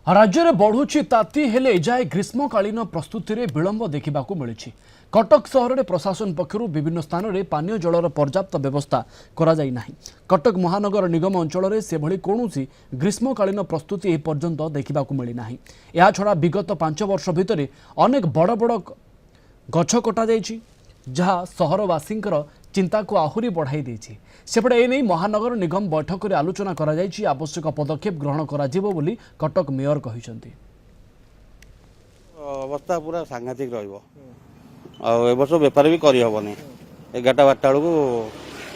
राज्य में बढ़ुची ताती हेले एजाए ग्रीष्मकालीन प्रस्तुति में विलंब देखा मिली। कटक सहर में प्रशासन पक्षर विभिन्न स्थान में पानीय जलर पर्याप्त व्यवस्था करा जाई नाही। कटक महानगर निगम अंचल में से भली कौनसी ग्रीष्मकालीन प्रस्तुति ए पर्यंत देखा मिली नाही। या छड़ा विगत 5 वर्ष भितर अनेक बड़ बड़ गछ कटा जाइछि, जहाँ सहरवासींकर चिंता को आहुरी बढ़ाई देछि। सेपटे एने महानगर निगम बैठक में आलोचना करा जाइछि, आवश्यक पदक्षेप ग्रहण करा जिवो बोली कटक मेयर कहिसंती। अवस्था पूरा सांघातिक रहिबो आ वर्ष बेपार भी करी हबनी 11-12 बेलू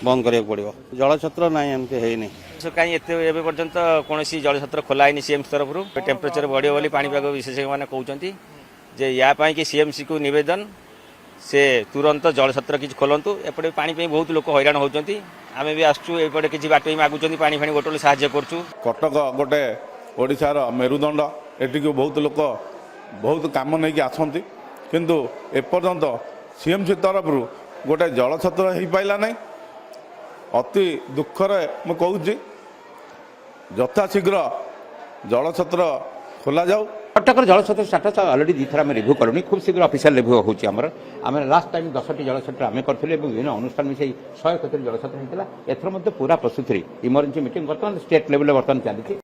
बंद करिया पड़िबो। जलछत्र नाही एमते हेइनी कहीं एबे पर्यंत कौन जलछत्र खोला है सीएम तरफ टेम्परेचर बढ़िया बोली पाणीपाग विशेषज्ञ मैंने कहते जे या कि सीएमसी को निवेदन से तुरंत जलछत्र किसी खोलतु। एपटे पानी बहुत लोग हैरान होती। आम भी आसचु एपटे किसी बाट ही मागुंट पानी फाणी बोतल साहाଯ୍य करचु। कटक गोटे ओडिशार मेरुदंड एटी बहुत लोक बहुत काम नहीं आसती, किंतु एपर्यंत सीएमसी तरफ गोटे जलछत्र हो पाइला नहीं। अति दुखर मु कहूँ यथाशीघ्र जलछत्र खोला जाऊ। कटकर जलछत्र स्टाटस अलरेडी 2 थर आम रिव्यू करूँ। खूब शीघ्र ऑफिशियल रिव्यू होची। आम लास्ट टाइम 10टी जलछत्र आम करथिले एवं विभिन्न अनुष्ठान में से 170 जलछत्र होता। एथर मध्य पूरा प्रस्तुति इमरजेंसी मीटिंग बर्तमान स्टेट लेवल बर्तमान चली।